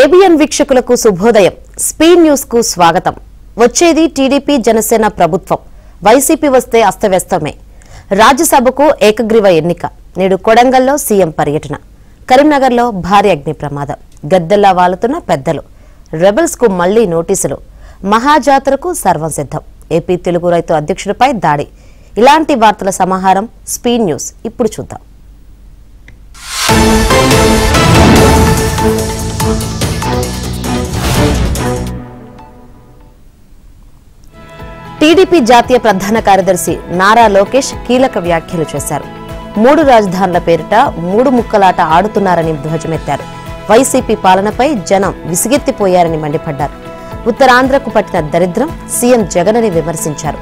ABN వీక్షకులకు శుభోదయం. Speed news కు స్వాగతం. వచ్చేది టీడీపీ జనసేన ప్రభుత్వం. వైసీపీ వస్తే అస్తవ్యస్తమే. రాజ్యసభకు ఏకగ్రీవ ఎన్నిక. నేడు కొడంగల్లో సీఎం పర్యటన. కరీంనగర్లో భారీ అగ్ని ప్రమాదం. గద్దెల్లా వాలుతున్న పెద్దలు. రెబల్స్ కు మళ్లీ నోటీసులు. మహాజాతరకు సర్వం సిద్ధం. ఏపీ తెలుగు రైతు అధ్యక్షుడిపై దాడి. ఇలాంటి వార్తల సమాహారం స్పీడ్ న్యూస్. ఇప్పుడు చూద్దాం. టీడీపీ జాతీయ ప్రధాన కార్యదర్శి నారా లోకేష్ కీలక వ్యాఖ్యలు చేశారు. 3 రాజధానుల పేరిట 3 ముక్కలాట ఆడుతున్నారని ధ్వజమెత్తారు. వైసీపీ పాలనపై జనం విసిగెత్తిపోయారని మండిపడ్డారు. ఉత్తరాంధ్రకు పట్టిన దరిద్రం సీఎం జగన్ అని విమర్శించారు.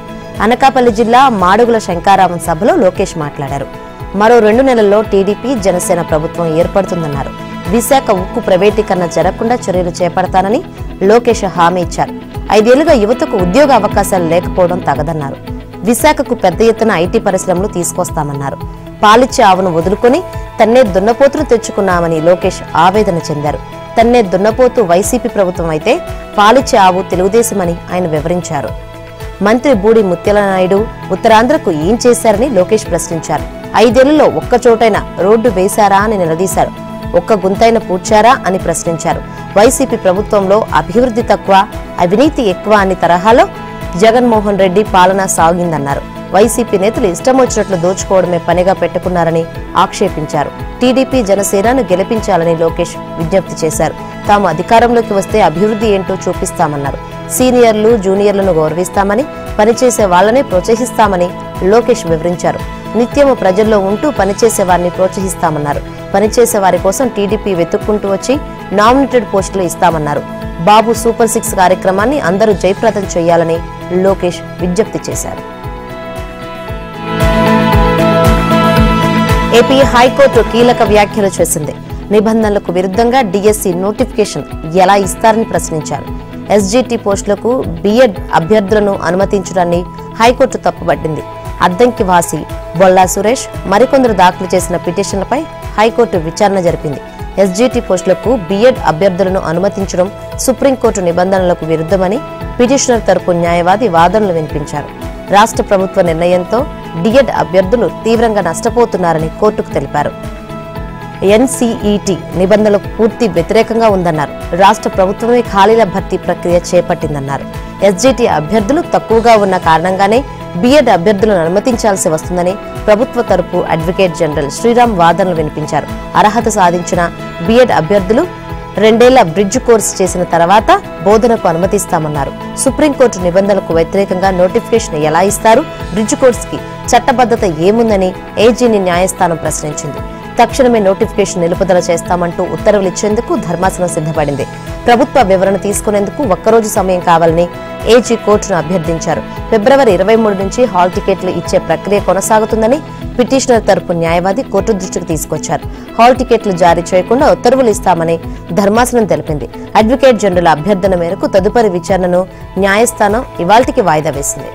అనకాపల్లి జిల్లా మాడుగుల శంకారామం సభలో లోకేష్ మాట్లాడారు. మరో 2 నెలల్లో టీడీపీ జనసేన ప్రభుత్వం ఏర్పడుతుందన్నారు. విశాఖ ఉక్కు ప్రైవేటీకరణ జరగకుండా చర్యలు చేపడతానని లోకేష్ హామీ ఇచ్చారు. 5 ఏళ్లుగా యువతకు ఉద్యోగ అవకాశాలు లేకపోవడం తగదన్నారు. విశాఖకు పెద్ద ఎత్తున ఐటీ పరిశ్రమలు తీసుకొస్తామన్నారు. పాలిచ్చే ఆవును వదులుకుని తన్నే దున్నపోతును తెచ్చుకున్నామని లోకేష్ ఆవేదన చెందారు. తన్నే దున్నపోతు వైసీపీ ప్రభుత్వం అయితే పాలిచ్చే ఆవు తెలుగుదేశమని ఆయన వివరించారు. మంత్రి బూడి ముత్యాలనాయుడు ఉత్తరాంధ్రకు ఏం చేశారని లోకేష్ ప్రశ్నించారు. 5 ఏళ్లలో ఒక్కచోటైనా రోడ్డు వేశారా అని నిలదీశారు. ఒక్క గుంతైన పూడ్చారా అని ప్రశ్నించారు. వైసీపీ ప్రభుత్వంలో అభివృద్ధి తక్కువ, అవినీతి ఎక్కువ అని తరహాలో జగన్మోహన్ రెడ్డి పాలన సాగిందన్నారు. వైసీపీ నేతలు ఇష్టం వచ్చినట్లు దోచుకోవడమే పనిగా పెట్టుకున్నారని ఆక్షేపించారు. టీడీపీ జనసేనను గెలిపించాలని లోకేష్ విజ్ఞప్తి చేశారు. తాము అధికారంలోకి వస్తే అభివృద్ధి ఏంటో చూపిస్తామన్నారు. సీనియర్లు జూనియర్లను గౌరవిస్తామని, పనిచేసే వాళ్లనే ప్రోత్సహిస్తామని లోకేష్ వివరించారు. నిత్యము ప్రజల్లో ఉంటూ పనిచేసే వారిని ప్రోత్సహిస్తామన్నారు. పనిచేసే వారి కోసం టీడీపీ వెతుక్కుంటూ వచ్చి నామినేటెడ్ పోస్టులు ఇస్తామన్నారు. బాబు సూపర్ 6 కార్యక్రమాన్ని అందరూ జయప్రదం చేయాలని లోకేష్ విజ్ఞప్తి చేశారు. ఏపీ హైకోర్టు కీలక వ్యాఖ్యలు చేసింది. నిబంధనలకు విరుద్ధంగా డిఎస్సి నోటిఫికేషన్ ఎలా ఇస్తారని ప్రశ్నించారు. ఎస్జీటీ పోస్టులకు బిఎడ్ అభ్యర్థులను అనుమతించడాన్ని హైకోర్టు తప్పుపట్టింది. అద్దంకి వాసి బొల్లా సురేష్ మరికొందరు దాఖలు చేసిన పిటిషన్లపై హైకోర్టు విచారణ జరిపింది. ఎస్జీటీ పోస్టులకు బిఎడ్ అభ్యర్థులను అనుమతించడం సుప్రీంకోర్టు నిబంధనలకు విరుద్ధమని పిటిషనర్ తరపు న్యాయవాది వాదనలు వినిపించారు. రాష్ట్ర ప్రభుత్వ నిర్ణయంతో డిఎడ్ అభ్యర్థులు తీవ్రంగా నష్టపోతున్నారని కోర్టుకు తెలిపారు. ఎన్సీఈటీ నిబంధనలకు పూర్తి వ్యతిరేకంగా ఉందన్నారు. రాష్ట్ర ప్రభుత్వమే ఖాళీల భర్తీ ప్రక్రియ చేపట్టిందన్నారు. ఎస్జీటీ అభ్యర్థులు తక్కువగా ఉన్న కారణంగానే బిఎడ్ అభ్యర్థులను అనుమతించాల్సి వస్తుందని ప్రభుత్వ తరపు అడ్వకేట్ జనరల్ శ్రీరామ్ వాదనలు వినిపించారు. అర్హత సాధించిన బిఎడ్ అభ్యర్థులు 2 ఏళ్ల బ్రిడ్జ్ కోర్సు చేసిన తర్వాత బోధనకు అనుమతిస్తామన్నారు. సుప్రీంకోర్టు నిబంధనలకు వ్యతిరేకంగా నోటిఫికేషన్ ఎలా ఇస్తారు? బ్రిడ్జ్ కోర్సుకి చట్టబద్ధత ఏముందని ఏజీని న్యాయస్థానం ప్రశ్నించింది. తక్షణమే నోటిఫికేషన్ నిలుపుదల చేస్తామంటూ ఉత్తర్వులిచ్చేందుకు ధర్మాసనం సిద్ధపడింది. ప్రభుత్వ వివరణ తీసుకునేందుకు ఒక్కరోజు సమయం కావాలని ఏజీ కోర్టును అభ్యర్థించారు. ఫిబ్రవరి 23 నుంచి హాల్ టికెట్లు ఇచ్చే ప్రక్రియ కొనసాగుతుందని పిటిషనర్ తరపు న్యాయవాది కోర్టు దృష్టికి తీసుకొచ్చారు. హాల్ టికెట్లు జారీ చేయకుండా ఉత్తర్వులు ఇస్తామని ధర్మాసనం తెలిపింది. అడ్వకేట్ జనరల్ అభ్యర్థన మేరకు తదుపరి విచారణను న్యాయస్థానం ఇవాల్టికి వాయిదా వేసింది.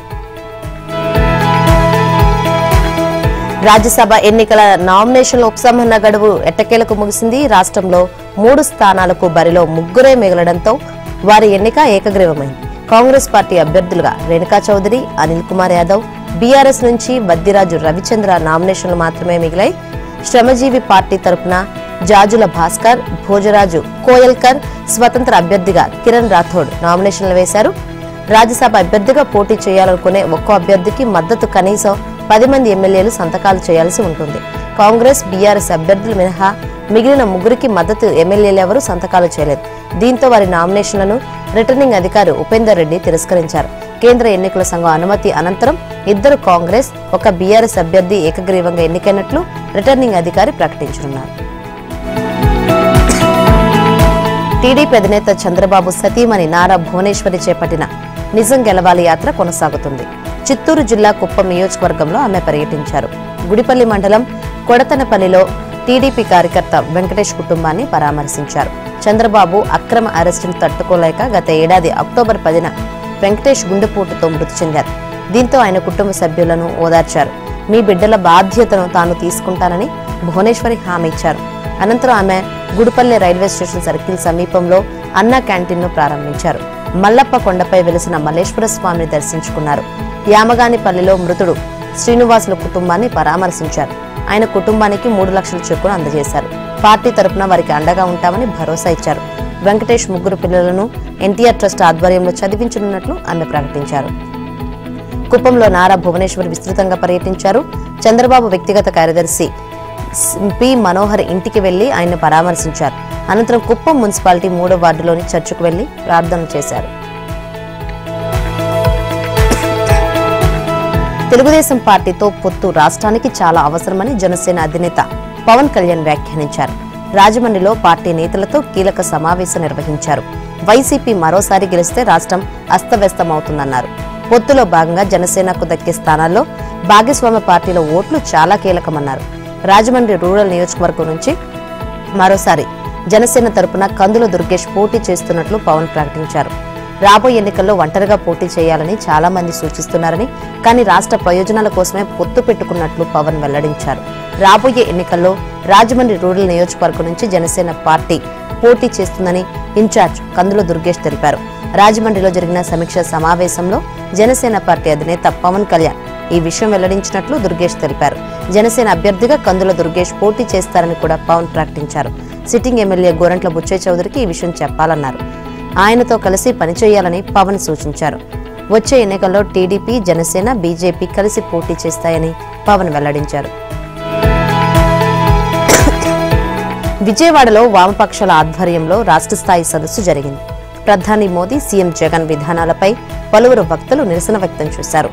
రాజ్యసభ ఎన్నికల నామినేషన్ల ఉపసంహరణ గడువు ఎట్టకేలకు ముగిసింది. రాష్ట్రంలో 3 స్థానాలకు బరిలో 3 మిగలడంతో వారి ఎన్నిక ఏకగ్రీవమైంది. కాంగ్రెస్ పార్టీ అభ్యర్థులుగా రేణుకా చౌదరి, అనిల్ కుమార్ యాదవ్, బీఆర్ఎస్ నుంచి వద్దిరాజు రవిచంద్ర నామినేషన్లు మాత్రమే మిగిలాయి. శ్రమజీవి పార్టీ తరపున జాజుల భాస్కర్, భోజరాజు కోయల్కర్, స్వతంత్ర అభ్యర్థిగా కిరణ్ రాథోడ్ నామినేషన్లు వేశారు. రాజ్యసభ అభ్యర్థిగా పోటీ చేయాలనుకునే ఒక్కో అభ్యర్థికి మద్దతు కనీసం 10 మంది ఎమ్మెల్యేలు సంతకాలు చేయాల్సి ఉంటుంది. కాంగ్రెస్, బీఆర్ఎస్ అభ్యర్థులు మినహా మిగిలిన 3కి మద్దతు ఎమ్మెల్యేలెవరూ సంతకాలు చేయలేదు. దీంతో వారి నామినేషన్లను రిటర్నింగ్ అధికారి ఉపేందర్ రెడ్డి తిరస్కరించారు. కేంద్ర ఎన్నికల సంఘం అనుమతి అనంతరం 2 కాంగ్రెస్, 1 బీఆర్ఎస్ అభ్యర్థి ఏకగ్రీవంగా ఎన్నికైనట్లు రిటర్నింగ్ అధికారి ప్రకటించనున్నారు. టీడీపీ అధినేత చంద్రబాబు సతీమణి నారా భువనేశ్వరి చేపట్టిన నిజం గెలవాలి యాత్ర కొనసాగుతుంది. చిత్తూరు జిల్లా కుప్పం నియోజకవర్గంలో ఆమె పర్యటించారు. గుడిపల్లి మండలం కొడతనపల్లిలో టీడీపీ కార్యకర్త వెంకటేష్ కుటుంబాన్ని పరామర్శించారు. చంద్రబాబు అక్రమ అరెస్టును తట్టుకోలేక గత ఏడాది అక్టోబర్ 10న వెంకటేష్ గుండెపోటుతో మృతి చెందారు. దీంతో ఆయన కుటుంబ సభ్యులను ఓదార్చారు. మీ బిడ్డల బాధ్యతను తాను తీసుకుంటానని భువనేశ్వరి హామీ ఇచ్చారు. అనంతరం ఆమె గుడిపల్లె రైల్వే స్టేషన్ సర్కిల్ సమీపంలో అన్నా క్యాంటీన్ను ప్రారంభించారు. మల్లప్ప కొండపై వెలిసిన మల్లేశ్వర స్వామిని దర్శించుకున్నారు. యామగానిపల్లిలో మృతుడు శ్రీనివాసుల కుటుంబాన్ని పరామర్శించారు. ఆయన కుటుంబానికి 3 లక్షల చెక్కును అందజేశారు. పార్టీ తరపున వారికి అండగా ఉంటామని భరోసా ఇచ్చారు. వెంకటేష్ 3 పిల్లలను ఎన్టీఆర్ ట్రస్ట్ ఆధ్వర్యంలో చదివించనున్నట్లు ఆమె ప్రకటించారు. కుప్పంలో నారా భువనేశ్వర్ విస్తృతంగా పర్యటించారు. చంద్రబాబు వ్యక్తిగత కార్యదర్శి పి మనోహర్ ఇంటికి వెళ్లి ఆయన్ను పరామర్శించారు. అనంతరం కుప్పం మున్సిపాలిటీ 3వ వార్డులోని చర్చికు వెళ్లి ప్రార్థనలు చేశారు. తెలుగుదేశం పార్టీతో పొత్తు రాష్ట్రానికి చాలా అవసరమని జనసేన అధినేత పవన్ కళ్యాణ్ వ్యాఖ్యానించారు. రాజమండ్రిలో పార్టీ నేతలతో కీలక సమావేశం నిర్వహించారు. వైసీపీ మరోసారి గెలిస్తే రాష్ట్రం అస్తవ్యస్తమవుతుందన్నారు. పొత్తులో భాగంగా జనసేనకు దక్కే స్థానాల్లో భాగస్వామ్య పార్టీల ఓట్లు చాలా కీలకమన్నారు. రాజమండ్రి రూరల్ నియోజకవర్గం నుంచి మరోసారి జనసేన తరపున కందుల దుర్గేష్ పోటీ చేస్తున్నట్లు పవన్ ప్రకటించారు. రాబోయే ఎన్నికల్లో ఒంటరిగా పోటీ చేయాలని చాలా మంది సూచిస్తున్నారని, కానీ రాష్ట్ర ప్రయోజనాల కోసమే పొత్తు పెట్టుకున్నట్లు పవన్ వెల్లడించారు. రాబోయే ఎన్నికల్లో రాజమండ్రి రూరల్ నియోజకవర్గం నుంచి జనసేన పార్టీ పోటీ చేస్తుందని ఇన్ఛార్జ్ కందుల దుర్గేష్ తెలిపారు. రాజమండ్రిలో జరిగిన సమీక్ష సమావేశంలో జనసేన పార్టీ అధినేత పవన్ కళ్యాణ్ ఈ విషయం వెల్లడించినట్లు దుర్గేష్ తెలిపారు. జనసేన అభ్యర్థిగా కందుల దుర్గేష్ పోటీ చేస్తారని కూడా పవన్ ప్రకటించారు. సిట్టింగ్ ఎమ్మెల్యే గోరంట్ల బుచ్చయ్య చౌదరికి ఈ విషయం చెప్పాలన్నారు. ఆయనతో కలిసి పనిచేయాలని పవన్ సూచించారు. వచ్చే ఎన్నికల్లో టీడీపీ, జనసేన, బీజేపీ కలిసి పోటీ చేస్తాయని పవన్ వెల్లడించారు. విజయవాడలో వామపక్షాల ఆధ్వర్యంలో రాష్ట్ర స్థాయి సదస్సు జరిగింది. ప్రధాని మోదీ, సీఎం జగన్ విధానాలపై పలువురు వక్తలు నిరసన వ్యక్తం చేశారు.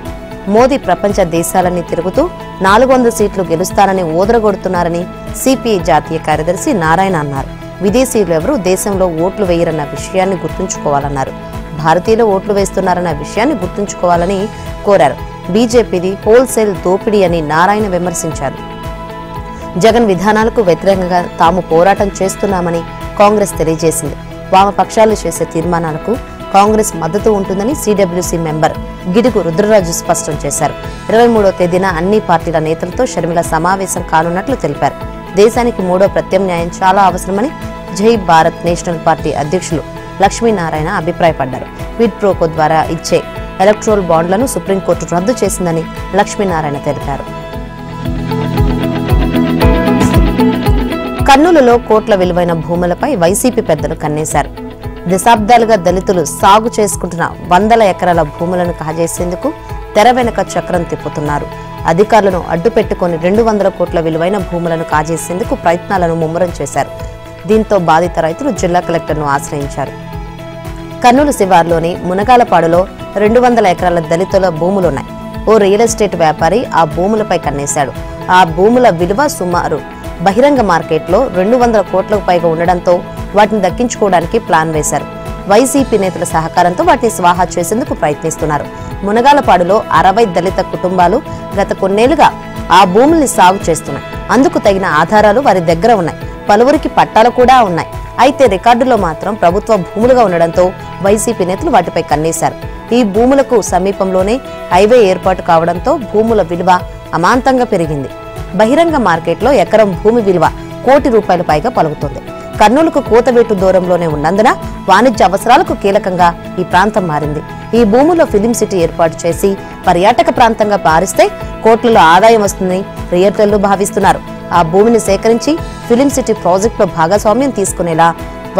మోదీ ప్రపంచ దేశాలన్నీ తిరుగుతూ 400 సీట్లు గెలుస్తానని ఊదరగొడుతున్నారని సిపిఐ జాతీయ కార్యదర్శి నారాయణ అన్నారు. విదేశీయులెవరూ దేశంలో ఓట్లు వేయరన్న విషయాన్ని గుర్తుంచుకోవాలన్నారు. భారతీయులు ఓట్లు వేస్తున్నారన్న విషయాన్ని గుర్తుంచుకోవాలని కోరారు. బీజేపీది హోల్సేల్ దోపిడీ అని నారాయణ విమర్శించారు. జగన్ విధానాలకు వ్యతిరేకంగా తాము పోరాటం చేస్తున్నామని కాంగ్రెస్ తెలియజేసింది. వామపక్షాలు చేసే తీర్మానాలకు కాంగ్రెస్ మద్దతు ఉంటుందని సిడబ్ల్యూసీ మెంబర్ గిడుగు రుద్రరాజు స్పష్టం చేశారు. 23వ తేదీన అన్ని పార్టీల నేతలతో షర్మిల సమావేశం కానున్నట్లు తెలిపారు. దేశానికి 3వ ప్రత్యామ్నాయం చాలా అవసరమని జై భారత్ నేషనల్ పార్టీ అధ్యక్షులు లక్ష్మీనారాయణ అభిప్రాయపడ్డారు. క్విడ్ ప్రోకో ద్వారా ఇచ్చే ఎలక్ట్రోల్ బాండ్లను సుప్రీంకోర్టు రద్దు చేసిందని లక్ష్మీనారాయణ తెలిపారు. కర్నూలులో కోట్ల విలువైన భూములపై వైసీపీ పెద్దలు కన్నేశారు. దశాబ్దాలుగా దళితులు సాగు చేసుకుంటున్న 100 ఎకరాల భూములను కాజేసేందుకు తెర వెనుక చక్రం తిప్పుతున్నారు. అధికారులను అడ్డుపెట్టుకుని 200 కోట్ల విలువైన భూములను కాజేసేందుకు ప్రయత్నాలను ముమ్మరం చేశారు. దీంతో బాధిత రైతులు జిల్లా కలెక్టర్ను ఆశ్రయించారు. కర్నూలు శివార్లోని మునగాలపాడులో 200 ఎకరాల దళితుల భూములున్నాయి. ఓ రియల్ ఎస్టేట్ వ్యాపారి ఆ భూములపై కన్నేశాడు. ఆ భూముల విలువ సుమారు బహిరంగ మార్కెట్లో 200 కోట్లకు పైగా ఉండడంతో వాటిని దక్కించుకోవడానికి ప్లాన్ వేశారు. వైసీపీ నేతల సహకారంతో వాటిని స్వాహా చేసేందుకు ప్రయత్నిస్తున్నారు. మునగాలపాడులో 60 దళిత కుటుంబాలు గత కొన్నేళ్లుగా ఆ భూముల్ని సాగు చేస్తున్నాయి. అందుకు తగిన ఆధారాలు వారి దగ్గర ఉన్నాయి. పలువురికి పట్టాలు కూడా ఉన్నాయి. అయితే రికార్డులో మాత్రం ప్రభుత్వ భూములుగా ఉండడంతో వైసీపీ నేతలు వాటిపై కన్నేశారు. ఈ భూములకు సమీపంలోనే హైవే ఏర్పాటు కావడంతో భూముల విలువ అమాంతంగా పెరిగింది. బహిరంగ మార్కెట్లో ఎకరం భూమి విలువ ₹1,00,00,000 పైగా పలుకుతుంది. కర్నూలుకు కూతవేటు దూరంలోనే ఉన్నందున వాణిజ్య అవసరాలకు కీలకంగా ఈ ప్రాంతం మారింది. ఈ భూముల్లో ఫిలిం సిటీ ఏర్పాటు చేసి పర్యాటక ప్రాంతంగా పారిస్తే కోట్లలో ఆదాయం వస్తుందని రియల్టర్లు భావిస్తున్నారు. ఆ భూమిని సేకరించి ఫిలిం సిటీ ప్రాజెక్టులో భాగస్వామ్యం తీసుకునేలా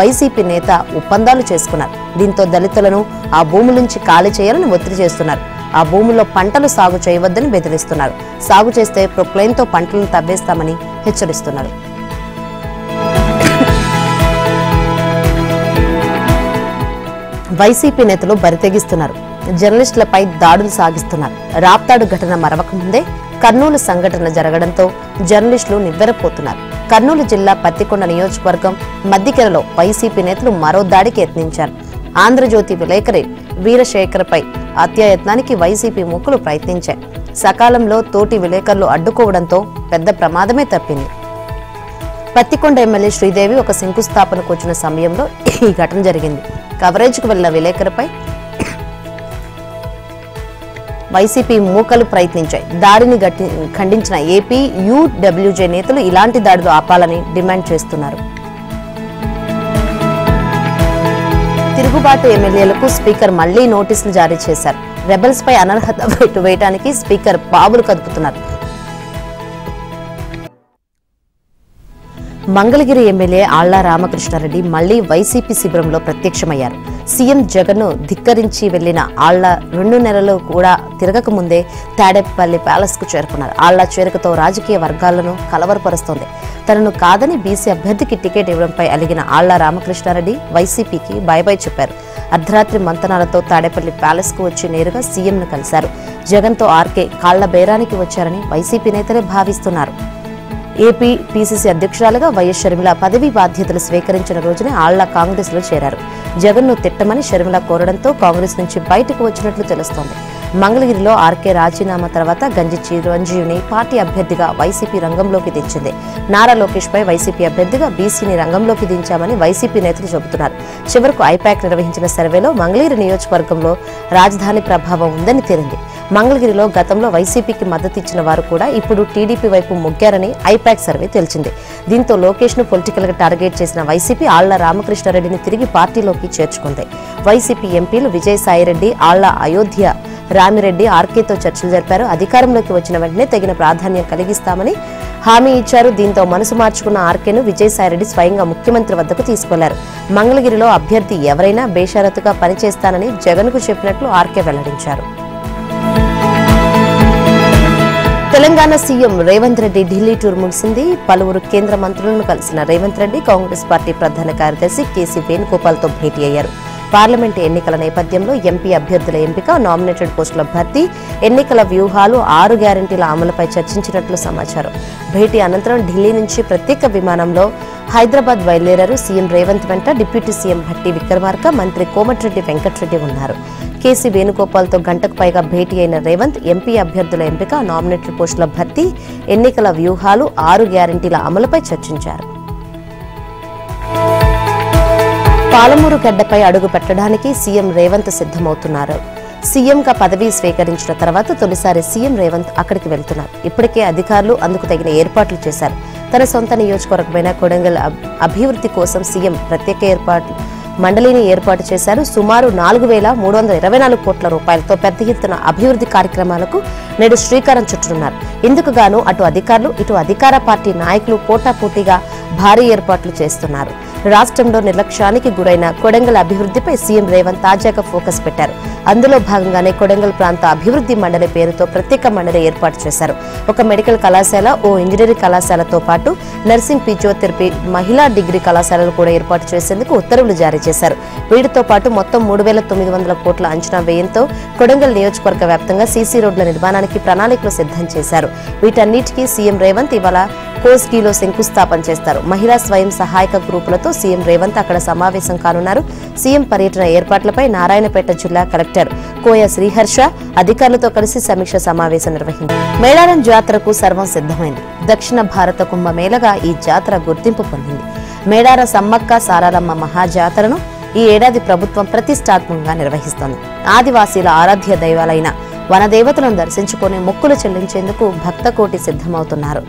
వైసీపీ నేత ఒప్పందాలు చేసుకున్నారు. దీంతో దళితులను ఆ భూముల నుంచి ఖాళీ చేయాలని ఒత్తిడి చేస్తున్నారు. ఆ భూముల్లో పంటలు సాగు చేయవద్దని బెదిరిస్తున్నారు. సాగు చేస్తే ప్రొక్లైన్తో పంటలను తవ్వేస్తామని హెచ్చరిస్తున్నారు. వైసీపీ నేతలు బరితెగిస్తున్నారు. జర్నలిస్టులపై దాడులు సాగిస్తున్నారు. రాప్తాడు ఘటన మరవక ముందే కర్నూలు సంఘటన జరగడంతో జర్నలిస్టులు నివ్వెరపోతున్నారు. కర్నూలు జిల్లా పత్తికొండ నియోజకవర్గం మద్దికెరలో వైసీపీ నేతలు మరో దాడికి యత్నించారు. ఆంధ్రజ్యోతి విలేకరి వీరశేఖర్పై హత్యాయత్నానికి వైసీపీ ముఖ్యులు ప్రయత్నించారు. సకాలంలో తోటి విలేకరులు అడ్డుకోవడంతో పెద్ద ప్రమాదమే తప్పింది. పత్తికొండ ఎమ్మెల్యే శ్రీదేవి ఒక శంకుస్థాపనకు వచ్చిన సమయంలో ఈ ఘటన జరిగింది. కవరేజ్కు వెళ్లిన విలేకరిపై వైసీపీ మూకలు ప్రయత్నించాయి. దాడిని ఖండించిన ఏపీ యూడబ్ల్యూజే నేతలు ఇలాంటి దాడులు ఆపాలని డిమాండ్ చేస్తున్నారు. తిరుగుబాటు ఎమ్మెల్యేలకు స్పీకర్ మళ్లీ నోటీసులు జారీ చేశారు. రెబల్స్ పై అనర్హత వేటు వేయడానికి స్పీకర్ బాబులు కదుపుతున్నారు. మంగళగిరి ఎమ్మెల్యే ఆళ్ల రామకృష్ణారెడ్డి మళ్లీ వైసీపీ శిబిరంలో ప్రత్యక్షమయ్యారు. సీఎం జగన్ను ధిక్కరించి వెళ్లిన ఆళ్ల 2 నెలలు కూడా తిరగకముందే తాడేపల్లి ప్యాలెస్ కు చేరుకున్నారు. ఆళ్ల చేరికతో రాజకీయ వర్గాలను కలవరపరుస్తోంది. తనను కాదని బీసీ అభ్యర్థికి టికెట్ ఇవ్వడంపై అలిగిన ఆళ్ల రామకృష్ణారెడ్డి వైసీపీకి బై చెప్పారు. అర్ధరాత్రి మంతనాలతో తాడేపల్లి ప్యాలెస్ కు వచ్చి నేరుగా సీఎంను కలిశారు. జగన్తో ఆర్కే కాళ్ల బేరానికి వచ్చారని వైసీపీ నేతలే భావిస్తున్నారు. ఏపీ పీసీసీ అధ్యక్షురాలుగా వైఎస్ షర్మిల పదవీ బాధ్యతలు స్వీకరించిన రోజునే ఆళ్ల కాంగ్రెస్ లో చేరారు. జగన్ను తిట్టమని షర్మిల కోరడంతో కాంగ్రెస్ నుంచి బయటకు వచ్చినట్లు తెలుస్తోంది. మంగళగిరిలో ఆర్కే రాజీనామా తర్వాత గంజి చిరంజీవిని పార్టీ అభ్యర్థిగా వైసీపీ రంగంలోకి దించింది. నారా లోకేష్ పై వైసీపీ అభ్యర్థిగా బీసీని రంగంలోకి దించామని వైసీపీ నేతలు చెబుతున్నారు. చివరకు ఐపాక్ నిర్వహించిన సర్వేలో మంగళగిరి నియోజకవర్గంలో రాజధాని ప్రభావం ఉందని తేలింది. మంగళగిరిలో గతంలో వైసీపీకి మద్దతిచ్చిన వారు కూడా ఇప్పుడు టీడీపీ వైపు మొగ్గారని ఐపాక్ సర్వే తేల్చింది. దీంతో లోకేష్ ను పొలిటికల్ గా టార్గెట్ చేసిన వైసీపీ ఆళ్ల రామకృష్ణారెడ్డిని తిరిగి పార్టీలోకి చేర్చుకుంది. వైసీపీ ఎంపీలు విజయసాయిరెడ్డి, ఆళ్ల అయోధ్య రామిరెడ్డి ఆర్కేతో చర్చలు జరిపారు. అధికారంలోకి వచ్చిన వెంటనే తగిన ప్రాధాన్యం కలిగిస్తామని హామీ ఇచ్చారు. దీంతో మనసు మార్చుకున్న ఆర్కేను విజయసాయిరెడ్డి స్వయంగా ముఖ్యమంత్రి వద్దకు తీసుకెళ్లారు. మంగళగిరిలో అభ్యర్థి ఎవరైనా బేషరతుగా పనిచేస్తానని జగన్ కు చెప్పినట్లు ఆర్కే వెల్లడించారు. తెలంగాణ సీఎం రేవంత్ రెడ్డి ఢిల్లీ టూర్ ముగిసింది. పలువురు కేంద్ర మంత్రులను కలిసిన రేవంత్ రెడ్డి కాంగ్రెస్ పార్టీ ప్రధాన కార్యదర్శి కేసీ వేణుగోపాల్తో భేటీ అయ్యారు. పార్లమెంటు ఎన్నికల నేపథ్యంలో ఎంపీ అభ్యర్థుల ఎంపిక, నామినేటెడ్ పోస్టుల భర్తీ, ఎన్నికల వ్యూహాలు, 6 గ్యారంటీల అమలుపై చర్చించినట్లు సమాచారం. భేటీ అనంతరం ఢిల్లీ నుంచి ప్రత్యేక విమానంలో హైదరాబాద్ బయలుదేరారు. సీఎం రేవంత్ వెంట డిప్యూటీ సీఎం భట్టి విక్రమార్క, మంత్రి కోమటిరెడ్డి వెంకటరెడ్డి ఉన్నారు. కేసీ వేణుగోపాల్తో గంటకు పైగా భేటీ అయిన రేవంత్ ఎంపీ అభ్యర్థుల ఎంపిక, నామినేటెడ్ పోస్టుల భర్తీ, ఎన్నికల వ్యూహాలు, 6 గ్యారంటీల అమలుపై చర్చించారు. పాలమూరు గడ్డపై అడుగు పెట్టడానికి సీఎం రేవంత్ సిద్ధమవుతున్నారు. సీఎంగా పదవీ స్వీకరించిన తర్వాత తొలిసారి సీఎం రేవంత్ అక్కడికి వెళ్తున్నారు. ఇప్పటికే అధికారులు అందుకు తగిన ఏర్పాట్లు చేశారు. తన సొంత నియోజకవర్గమైన కొడంగల్ అభివృద్ధి కోసం సీఎం ప్రత్యేక మండలిని ఏర్పాటు చేశారు. సుమారు 4,324 కోట్ల రూపాయలతో పెద్ద ఎత్తున అభివృద్ధి కార్యక్రమాలకు నేడు శ్రీకారం చుట్టనున్నారు. ఇందుకు గాను అటు అధికారులు ఇటు అధికార పార్టీ నాయకులు పోటాపోటీగా భారీ ఏర్పాట్లు చేస్తున్నారు. రాష్ట్రంలో నిర్లక్ష్యానికి గురైన కొడంగల్ అభివృద్ధిపై సీఎం రేవంత్ తాజాగా ఫోకస్ పెట్టారు. అందులో భాగంగానే కొడంగల్ ప్రాంత అభివృద్ధి మండలి పేరుతో ప్రత్యేక మండలి ఏర్పాటు చేశారు. ఒక మెడికల్ కళాశాల, ఓ ఇంజనీరింగ్ కళాశాలతో పాటు నర్సింగ్, ఫిజియోథెరపీ, మహిళా డిగ్రీ కళాశాలలు కూడా ఏర్పాటు చేసేందుకు ఉత్తర్వులు జారీ చేశారు. వీటితో పాటు మొత్తం 3,900 కోట్ల అంచనా వ్యయంతో కొడంగల్ నియోజకవర్గ వ్యాప్తంగా సీసీ రోడ్ల నిర్మాణానికి ప్రణాళికలు సిద్ధం చేశారు. వీటన్నిటికీ సీఎం రేవంత్ ఇవాళ కోస్గిలో శంకుస్థాపన చేస్తారు. మహిళా స్వయం సహాయక గ్రూపులతో సీఎం రేవంత్ అక్కడ సమావేశం కానున్నారు. సీఎం పర్యటన ఏర్పాట్లపై నారాయణపేట జిల్లా కలెక్టర్ కోయ శ్రీహర్ష అధికారులతో కలిసి సమీక్ష సమావేశం నిర్వహించారు. మేడారం జాతరకు సర్వం సిద్ధమైంది. దక్షిణ భారత కుంభమేళగా ఈ జాతర గుర్తింపు పొందింది. మేడార సమ్మక్క సారాలమ్మ మహాజాతరను ఈ ఏడాది ప్రభుత్వం ప్రతిష్టాత్మకంగా నిర్వహిస్తోంది. ఆదివాసీల ఆరాధ్య దైవాలైన వనదేవతలను దర్శించుకుని మొక్కులు చెల్లించేందుకు భక్తకోటి సిద్ధమవుతున్నారు.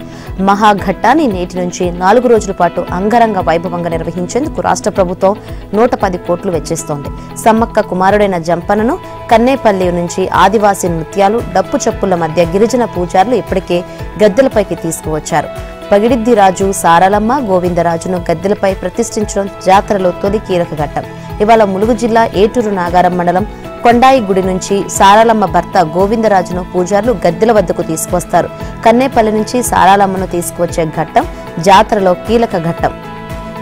మహాఘట్టాన్ని నేటి నుంచి 4 రోజుల పాటు అంగరంగ వైభవంగా నిర్వహించేందుకు రాష్ట్ర ప్రభుత్వం 110 కోట్లు వెచ్చిస్తోంది. సమ్మక్క కుమారుడైన జంపనను కన్నేపల్లి నుంచి ఆదివాసీ నృత్యాలు, డప్పు చప్పుల మధ్య గిరిజన పూజారులు ఇప్పటికే గద్దెలపైకి తీసుకువచ్చారు. పగిడిద్ది రాజు సారలమ్మ గోవిందరాజును గద్దెలపై ప్రతిష్ఠించడం జాతరలో తొలి కీలక ఘట్టం. ఇవాళ ములుగు జిల్లా ఏటూరు నాగారం మండలం కొండాయి గుడి నుంచి సారాలమ్మ భర్త గోవిందరాజును పూజారులు గద్దెల వద్దకు తీసుకువస్తారు. కన్నేపల్లి నుంచి సారాలమ్మను తీసుకువచ్చే ఘట్టం జాతరలో కీలక ఘట్టం.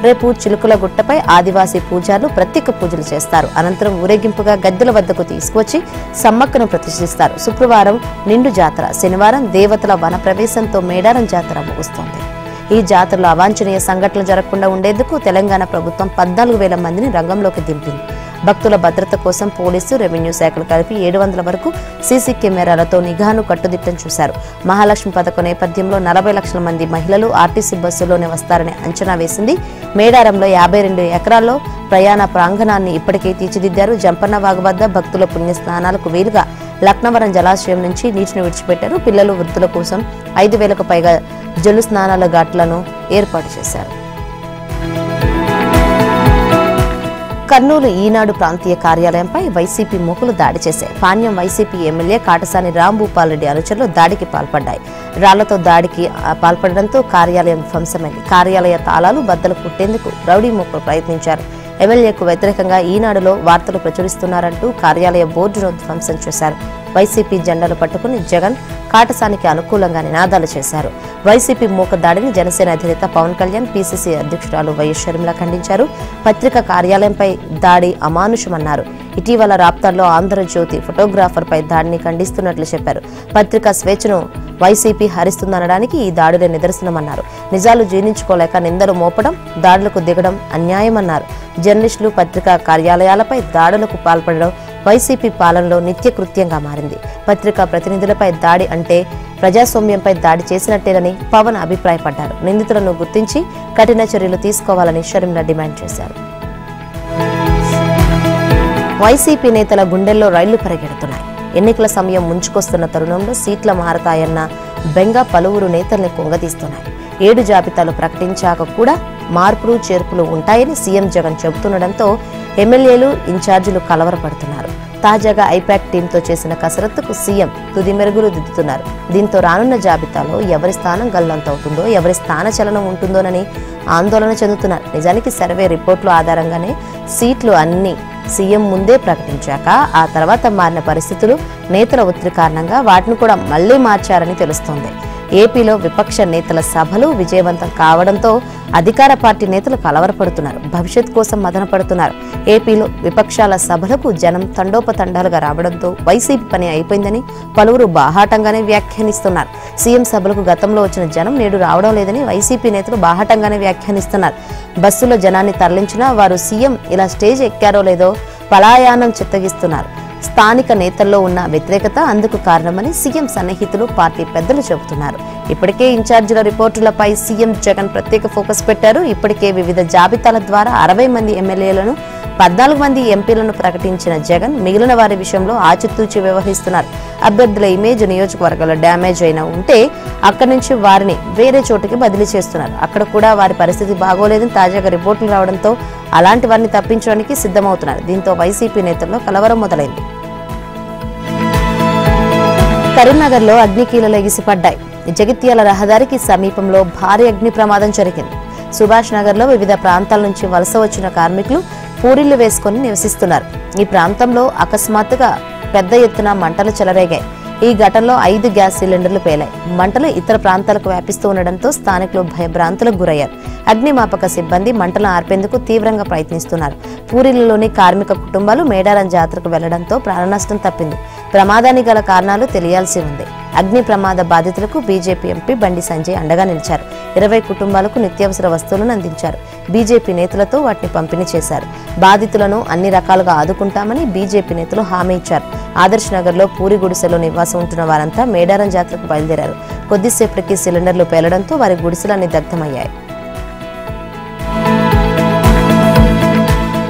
రేపు చిలుకుల గుట్టపై ఆదివాసీ పూజారులు ప్రత్యేక పూజలు చేస్తారు. అనంతరం ఊరేగింపుగా గద్దెల వద్దకు తీసుకువచ్చి సమ్మక్కను ప్రతిష్ఠిస్తారు. శుక్రవారం నిండు జాతర, శనివారం దేవతల వన ప్రవేశంతో మేడారం జాతర ముగుస్తోంది. ఈ జాతరలో అవాంఛనీయ సంఘటనలు జరగకుండా ఉండేందుకు తెలంగాణ ప్రభుత్వం 14,000 మందిని రంగంలోకి దింపింది. భక్తుల భద్రత కోసం పోలీసు, రెవెన్యూ శాఖలు కలిపి 700 వరకు సీసీ కెమెరాలతో నిఘాను కట్టుదిట్టం చూశారు. మహాలక్ష్మి పథకం నేపథ్యంలో 40 లక్షల మంది మహిళలు ఆర్టీసీ బస్సుల్లోనే వస్తారని అంచనా వేసింది. మేడారంలో 52 ఎకరాల్లో ప్రయాణ ప్రాంగణాన్ని ఇప్పటికే తీర్చిదిద్దారు. జంపన్న వాగు వద్ద భక్తుల పుణ్య స్నానాలకు వీలుగా లక్నవరం జలాశయం నుంచి నీటిని విడిచిపెట్టారు. పిల్లలు, వృద్ధుల కోసం 5,000కు పైగా జలు స్నానాల ఘాట్లను ఏర్పాటు చేశారు. కర్నూలు ఈనాడు ప్రాంతీయ కార్యాలయంపై వైసీపీ మూకలు దాడి చేశాయి. పాణ్యం వైసీపీ ఎమ్మెల్యే కాటసాని రాంభూపాల్ రెడ్డి అనుచరులు దాడికి పాల్పడ్డాయి. రాళ్లతో దాడికి పాల్పడడంతో కార్యాలయం ధ్వంసమైంది. కార్యాలయ తాళాలు బద్దలు కుట్టేందుకు రౌడీ మూకలు ప్రయత్నించారు. ఎమ్మెల్యేకు వ్యతిరేకంగా ఈనాడులో వార్తలు ప్రచురిస్తున్నారంటూ కార్యాలయ బోర్డును ధ్వంసం చేశారు. వైసీపీ జెండాలు పట్టుకుని జగన్ కాటసానికి అనుకూలంగా నినాదాలు చేశారు. వైసీపీ మూక దాడిని జనసేన అధినేత పవన్ కళ్యాణ్, పీసీసీ అధ్యక్షురాలు వైఎస్ షర్మిల ఖండించారు. పత్రికా కార్యాలయంపై దాడి అమానుషమన్నారు. ఇటీవల రాప్తాడ్లో ఆంధ్రజ్యోతి ఫోటోగ్రాఫర్పై దాడిని ఖండిస్తున్నట్లు చెప్పారు. పత్రికా స్వేచ్ఛను వైసీపీ హరిస్తుందనడానికి ఈ దాడులే నిదర్శనమన్నారు. నిజాలు జీర్ణించుకోలేక నిందలు మోపడం, దాడులకు దిగడం అన్యాయమన్నారు. జర్నలిస్టులు పత్రికా కార్యాలయాలపై దాడులకు పాల్పడడం వైసీపీ పాలనలో నిత్యకృత్యంగా మారింది. పత్రికా ప్రతినిధులపై దాడి అంటే ప్రజాస్వామ్యంపై దాడి చేసినట్టేనని పవన్ అభిప్రాయపడ్డారు. నిందితులను గుర్తించి కఠిన చర్యలు తీసుకోవాలని షర్మిల డిమాండ్ చేశారు. వైసీపీ నేతల గుండెల్లో రైళ్లు పరిగెడుతున్నాయి. ఎన్నికల సమయం ముంచుకొస్తున్న తరుణంలో సీట్ల మారతాయన్న బెంగ పలువురు నేతల్ని కుంగతీస్తున్నాయి. 7 జాబితాలు ప్రకటించాక కూడా మార్పులు చేర్పులు ఉంటాయని సీఎం జగన్ చెబుతుండటంతో ఎమ్మెల్యేలు, ఇన్ఛార్జీలు కలవరపడుతున్నారు. తాజాగా ఐపాక్ టీంతో చేసిన కసరత్తుకు సీఎం తుది మెరుగులు దిద్దుతున్నారు. దీంతో రానున్న జాబితాలో ఎవరి స్థానం గల్లంతవుతుందో, ఎవరి స్థాన చలనం ఉంటుందోనని ఆందోళన చెందుతున్నారు. నిజానికి సర్వే రిపోర్టుల ఆధారంగానే సీట్లు అన్ని సీఎం ముందే ప్రకటించాక ఆ తర్వాత మారిన పరిస్థితులు, నేతల ఒత్తిడి కారణంగా వాటిని కూడా మళ్లీ మార్చారని తెలుస్తోంది. ఏపీలో విపక్ష నేతల సభలు విజయవంతం కావడంతో అధికార పార్టీ నేతలు కలవరపడుతున్నారు. భవిష్యత్ కోసం మదన పడుతున్నారు. ఏపీలో విపక్షాల సభలకు జనం తండోపతండాలుగా రావడంతో వైసీపీ పని అయిపోయిందని పలువురు బాహాటంగానే వ్యాఖ్యానిస్తున్నారు. సీఎం సభలకు గతంలో వచ్చిన జనం నేడు రావడం లేదని వైసీపీ నేతలు బాహాటంగానే వ్యాఖ్యానిస్తున్నారు. బస్సులో జనాన్ని తరలించినా వారు సీఎం ఇలా స్టేజ్ ఎక్కారో లేదో పలాయానం చిత్తగిస్తున్నారు. స్థానిక నేతల్లో ఉన్న వ్యతిరేకత అందుకు కారణమని సీఎం సన్నిహితులు, పార్టీ పెద్దలు చెబుతున్నారు. ఇప్పటికే ఇన్ఛార్జీల రిపోర్టులపై సీఎం జగన్ ప్రత్యేక ఫోకస్ పెట్టారు. ఇప్పటికే వివిధ జాబితాల ద్వారా 60 మంది ఎమ్మెల్యేలను, 14 మంది ఎంపీలను ప్రకటించిన జగన్ మిగిలిన వారి విషయంలో ఆచితూచి వ్యవహరిస్తున్నారు. అభ్యర్థుల ఇమేజ్ నియోజకవర్గాల్లో డ్యామేజ్ అయినా ఉంటే అక్కడి నుంచి వారిని వేరే చోటుకి బదిలీ చేస్తున్నారు. అక్కడ కూడా వారి పరిస్థితి బాగోలేదని తాజాగా రిపోర్టులు రావడంతో అలాంటి వారిని తప్పించడానికి సిద్ధమవుతున్నారు. దీంతో వైసీపీ నేతల్లో కలవరం మొదలైంది. కరీంనగర్లో అగ్నికీలలు ఎగిసిపడ్డాయి. జగిత్యాల రహదారికి సమీపంలో భారీ అగ్ని ప్రమాదం జరిగింది. సుభాష్ నగర్లో వివిధ ప్రాంతాల నుంచి వలస వచ్చిన కార్మికులు పూరిళ్లు వేసుకుని నివసిస్తున్నారు. ఈ ప్రాంతంలో అకస్మాత్తుగా పెద్ద ఎత్తున మంటలు చెలరేగాయి. ఈ ఘటనలో 5 గ్యాస్ సిలిండర్లు పేలాయి. మంటలు ఇతర ప్రాంతాలకు వ్యాపిస్తూ ఉండడంతో స్థానికులు భయభ్రాంతులకు గురయ్యారు. అగ్నిమాపక సిబ్బంది మంటలను ఆర్పేందుకు తీవ్రంగా ప్రయత్నిస్తున్నారు. పూరిళ్లలోని కార్మిక కుటుంబాలు మేడారం జాతరకు వెళ్లడంతో ప్రాణనష్టం తప్పింది. ప్రమాదానికి గల కారణాలు తెలియాల్సి ఉంది. అగ్ని ప్రమాద బాధితులకు బీజేపీ ఎంపీ బండి సంజయ్ అండగా నిలిచారు. 20 కుటుంబాలకు నిత్యావసర వస్తువులను అందించారు. బీజేపీ నేతలతో వాటిని పంపిణీ చేశారు. బాధితులను అన్ని రకాలుగా ఆదుకుంటామని బీజేపీ నేతలు హామీ ఇచ్చారు. ఆదర్శ్ నగర్లో పూరి గుడిసెలో నివాసం ఉంటున్న వారంతా మేడారం జాతరకు బయలుదేరారు. కొద్దిసేపటికి సిలిండర్లు పేలడంతో వారి గుడిసెలన్నీ దగ్ధమయ్యాయి.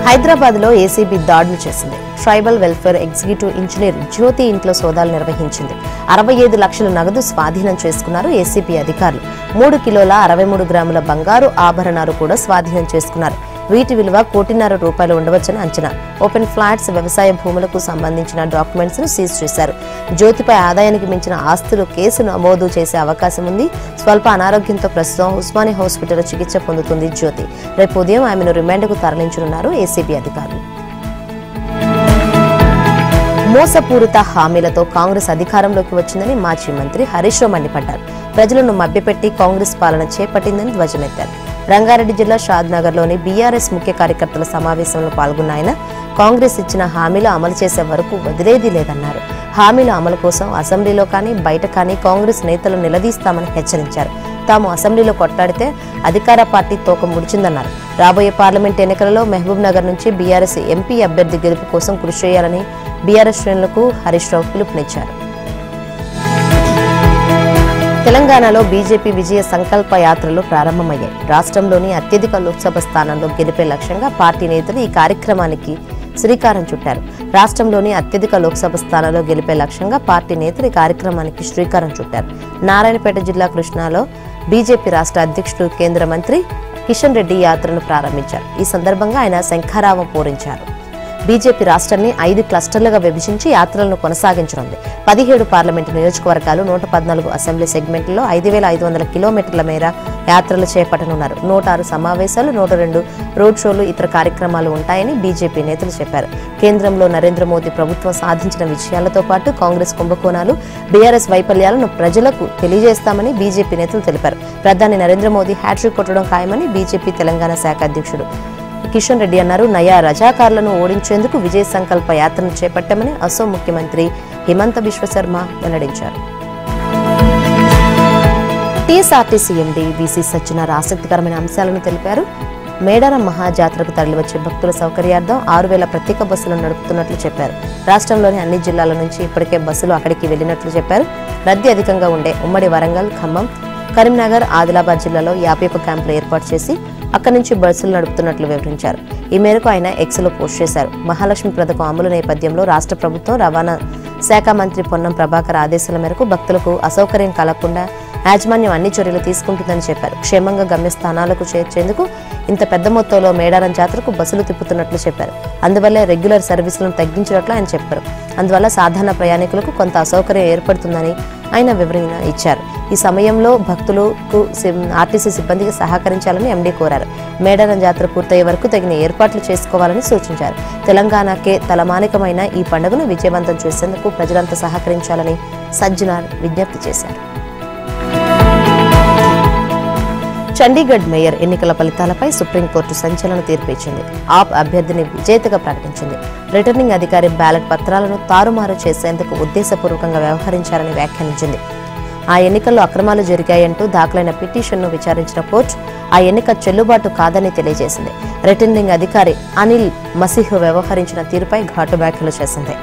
హైదరాబాద్ లో ఏసీబీ దాడులు చేసింది. ట్రైబల్ వెల్ఫేర్ ఎగ్జిక్యూటివ్ ఇంజనీర్ జ్యోతి ఇంట్లో సోదాలు నిర్వహించింది. 65 లక్షల నగదు స్వాధీనం చేసుకున్నారు ఏసీబీ అధికారులు. 3 కిలోల 63 గ్రాముల బంగారు ఆభరణాలు కూడా స్వాధీనం చేసుకున్నారు. వీటి విలువ ₹1.5 కోటి ఉండవచ్చని అంచనా. ఓపెన్ ఫ్లాట్స్, వ్యవసాయ భూములకు సంబంధించిన డాక్యుమెంట్స్ ను సీజ్ చేశారు. జ్యోతిపై ఆదాయానికి మించిన ఆస్తులు కేసు నమోదు చేసే అవకాశం ఉంది. స్వల్ప అనారోగ్యంతో ప్రస్తుతం ఉస్మానియా హాస్పిటల్లో చికిత్స పొందుతుంది జ్యోతి. రేపు ఉదయం ఆమెను రిమాండ్కు తరలించనున్నారు ఏసీబీ అధికారులు. మోసపూరిత హామీలతో కాంగ్రెస్ అధికారంలోకి వచ్చిందని మాజీ మంత్రి హరీష్ రావు మండిపడ్డారు. ప్రజలను మభ్యపెట్టి కాంగ్రెస్ పాలన చేపట్టిందని ధ్వజమెత్తారు. రంగారెడ్డి జిల్లా షాద్నగర్లోని బీఆర్ఎస్ ముఖ్య కార్యకర్తల సమావేశంలో పాల్గొన్న ఆయన కాంగ్రెస్ ఇచ్చిన హామీలు అమలు చేసే వరకు వదిలేది లేదన్నారు. హామీల అమలు కోసం అసెంబ్లీలో కానీ బయట కానీ కాంగ్రెస్ నేతలు నిలదీస్తామని హెచ్చరించారు. తాము అసెంబ్లీలో కొట్లాడితే అధికార పార్టీ తోక ముడిచిందన్నారు. రాబోయే పార్లమెంట్ ఎన్నికలలో మహబూబ్ నగర్ నుంచి బీఆర్ఎస్ ఎంపీ అభ్యర్థి గెలుపు కోసం కృషి చేయాలని బీఆర్ఎస్ శ్రేణులకు హరీష్ రావు పిలుపునిచ్చారు. తెలంగాణలో బీజేపీ విజయ సంకల్ప యాత్రలు ప్రారంభమయ్యాయి. రాష్ట్రంలోని అత్యధిక లోక్సభ స్థానంలో గెలిపే లక్ష్యంగా పార్టీ నేతలు ఈ కార్యక్రమానికి శ్రీకారం చుట్టారు. రాష్ట్రంలోని అత్యధిక లోక్సభ స్థానాల్లో గెలిపే లక్ష్యంగా పార్టీ నేతలు ఈ కార్యక్రమానికి శ్రీకారం చుట్టారు. నారాయణపేట జిల్లా కృష్ణాలో బీజేపీ రాష్ట్ర అధ్యక్షుడు, కేంద్ర మంత్రి కిషన్ రెడ్డి యాత్రను ప్రారంభించారు. ఈ సందర్భంగా ఆయన శంఖారావం పూరించారు. బీజేపీ రాష్ట్రాన్ని 5 క్లస్టర్లుగా విభజించి యాత్రలను కొనసాగించనుంది. 17 పార్లమెంటు నియోజకవర్గాలు, 114 అసెంబ్లీ సెగ్మెంట్లలో 5,500 కిలోమీటర్ల మేర యాత్రలు చేపట్టనున్నారు. 106 సమావేశాలు, 102 రోడ్ షోలు, ఇతర కార్యక్రమాలు ఉంటాయని బీజేపీ నేతలు చెప్పారు. కేంద్రంలో నరేంద్ర మోదీ ప్రభుత్వం సాధించిన విజయాలతో పాటు కాంగ్రెస్ కుంభకోణాలు, బీఆర్ఎస్ వైఫల్యాలను ప్రజలకు తెలియజేస్తామని బీజేపీ నేతలు తెలిపారు. ప్రధాని నరేంద్ర మోదీ హ్యాట్రిక్ కొట్టడం ఖాయమని బీజేపీ తెలంగాణ శాఖ అధ్యక్షుడు కిషన్ రెడ్డి అన్నారు. నయా రజాకార్లను ఓడించేందుకు విజయ సంకల్ప యాత్రను చేపట్టామని అసోం ముఖ్యమంత్రి హిమంత బిశ్వ శర్మ వెల్లడించారు. టీఎస్ఆర్టీసీ ఎండీ వీసీ సజ్జనార్ ఆసక్తికరమైన అంశాలను తెలిపారు. మేడారం మహాజాతరకు తరలివచ్చే భక్తుల సౌకర్యార్థం 6,000 ప్రత్యేక బస్సులను నడుపుతున్నట్లు చెప్పారు. రాష్ట్రంలోని అన్ని జిల్లాల నుంచి ఇప్పటికే బస్సులు అక్కడికి వెళ్లినట్లు చెప్పారు. రద్దీ అధికంగా ఉండే ఉమ్మడి వరంగల్, ఖమ్మం, కరీంనగర్, ఆదిలాబాద్ జిల్లాలో 51 క్యాంపులు ఏర్పాటు చేసి అక్కడి నుంచి బస్సులు నడుపుతున్నట్లు వివరించారు. ఈ మేరకు ఆయన ఎక్స్లో పోస్ట్ చేశారు. మహాలక్ష్మి పథకం అమలు నేపథ్యంలో రాష్ట్ర ప్రభుత్వం రవాణా శాఖ మంత్రి పొన్నం ప్రభాకర్ ఆదేశాల మేరకు భక్తులకు అసౌకర్యం కలగకుండా యాజమాన్యం అన్ని చర్యలు తీసుకుంటుందని చెప్పారు. క్షేమంగా గమ్యస్థానాలకు చేర్చేందుకు ఇంత పెద్ద మొత్తంలో మేడారం జాతరకు బస్సులు తిప్పుతున్నట్లు చెప్పారు. అందువల్ల రెగ్యులర్ సర్వీసులను తగ్గించినట్లు ఆయన చెప్పారు. అందువల్ల సాధారణ ప్రయాణికులకు కొంత అసౌకర్యం ఏర్పడుతుందని ఆయన వివరణ ఇచ్చారు. ఈ సమయంలో భక్తులకు ఆర్టీసీ సిబ్బందికి సహకరించాలని ఎండీ కోరారు. మేడారం జాతర పూర్తయ్యే వరకు తగిన ఏర్పాట్లు చేసుకోవాలని సూచించారు. తెలంగాణకే తలమానికమైన ఈ పండుగను విజయవంతం చేసేందుకు ప్రజలంతా సహకరించాలని సజ్జనార్ విజ్ఞప్తి చేశారు. చండీగఢ్ మేయర్ ఎన్నికల ఫలితాలపై సుప్రీంకోర్టు సంచలన తీర్పు ఇచ్చింది. ఆప్ అభ్యర్థిని విజేతగా ప్రకటించింది. రిటర్నింగ్ అధికారి బ్యాలెట్ పత్రాలను తారుమారు చేసేందుకు ఉద్దేశపూర్వకంగా వ్యవహరించారని వ్యాఖ్యానించింది. ఆ ఎన్నికల్లో అక్రమాలు జరిగాయంటూ దాఖలైన పిటిషన్ను విచారించిన కోర్టు ఆ ఎన్నిక చెల్లుబాటు కాదని తెలియజేసింది. రిటర్నింగ్ అధికారి అనిల్ మసీహ్ వ్యవహరించిన తీరుపై ఘాటు వ్యాఖ్యలు చేసింది.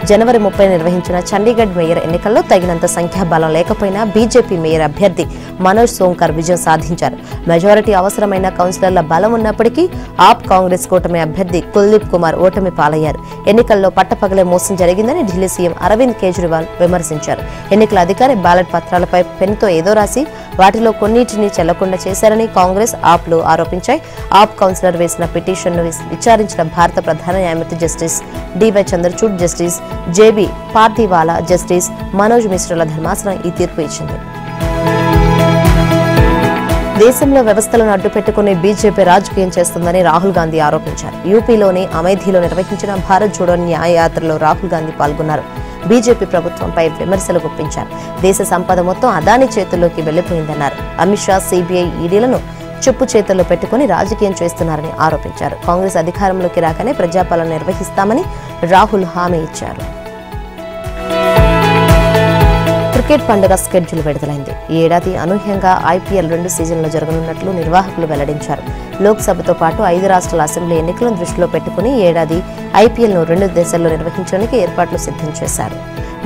జనవరి 30 నిర్వహించిన చండీగఢ్ మేయర్ ఎన్నికల్లో తగినంత సంఖ్యాబలం లేకపోయినా బీజేపీ మేయర్ అభ్యర్థి మనోజ్ సోంకర్ విజయం సాధించారు. మెజారిటీ అవసరమైన కౌన్సిలర్ల బలం ఉన్నప్పటికీ ఆప్ కాంగ్రెస్ కూటమి అభ్యర్థి కుల్దీప్ కుమార్ ఓటమి పాలయ్యారు. ఎన్నికల్లో పట్టపగలే మోసం జరిగిందని ఢిల్లీ సీఎం అరవింద్ కేజ్రీవాల్ విమర్శించారు. ఎన్నికల అధికారి బ్యాలెట్ పత్రాలపై పెన్తో ఏదో రాసి వాటిలో కొన్నిటిని చెల్లకుండా చేశారని కాంగ్రెస్, ఆప్లు ఆరోపించాయి. ఆప్ కౌన్సిలర్ వేసిన పిటిషన్ను విచారించిన భారత ప్రధాన న్యాయమూర్తి justice DY Chandrachud, justice JB Pardiwala, justice Manoj మిశ్రాల ధర్మాసనం ఈ తీర్పు ఇచ్చింది. దేశంలో వ్యవస్థలను అడ్డుపెట్టుకుని బీజేపీ రాజకీయం చేస్తుందని రాహుల్ గాంధీ ఆరోపించారు. యూపీలోని అమేథీలో నిర్వహించిన భారత్ జోడో న్యాయ యాత్రలో రాహుల్ గాంధీ పాల్గొన్నారు. బీజేపీ ప్రభుత్వంపై విమర్శలు గుప్పించారు. దేశ సంపద మొత్తం అదానీ చేతుల్లోకి వెళ్లిపోయిందన్నారు. అమిత్ షా, సీబీఐ, ఈడీలను చెప్పు చేతుల్లో పెట్టుకుని రాజకీయం చేస్తున్నారని ఆరోపించారు. కాంగ్రెస్ అధికారంలోకి రాగానే ప్రజాపాలన నిర్వహిస్తామని రాహుల్ హామీ ఇచ్చారు. క్రికెట్ పండుగ స్కెడ్యూల్ విడుదలైంది. ఈ ఏడాది అనూహ్యంగా ఐపీఎల్ 2 సీజన్లు జరగనున్నట్లు నిర్వాహకులు వెల్లడించారు. లోక్సభతో పాటు 5 రాష్ట్రాల అసెంబ్లీ ఎన్నికలను దృష్టిలో పెట్టుకుని ఈ ఏడాది ఐపీఎల్ను 2 దేశాల్లో నిర్వహించడానికి ఏర్పాట్లు సిద్ధం చేశారు.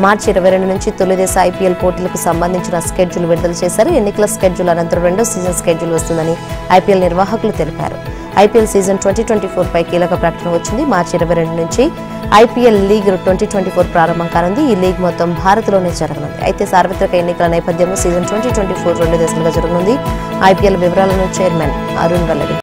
మార్చి 22 నుంచి తొలి దేశ ఐపీఎల్ పోటీలకు సంబంధించిన స్కెడ్యూల్ విడుదల చేశారు. ఎన్నికల స్కెడ్యూల్ అనంతరం 2వ సీజన్ స్కెడ్యూల్ వస్తుందని ఐపీఎల్ నిర్వాహకులు తెలిపారు. ఐపీఎల్ సీజన్ 2024 పై కీలక ప్రకటన వచ్చింది. మార్చి 22 నుంచి ఐపీఎల్ లీగ్ 2024 ప్రారంభం కానుంది. ఈ లీగ్ మొత్తం భారత్లోనే జరగనుంది. అయితే సార్వత్రిక ఎన్నికల నేపథ్యంలో సీజన్ 2024 2 దశలుగా జరగనుంది. ఐపీఎల్ వివరాలను చైర్మన్ అరుణ్ వెల్లడి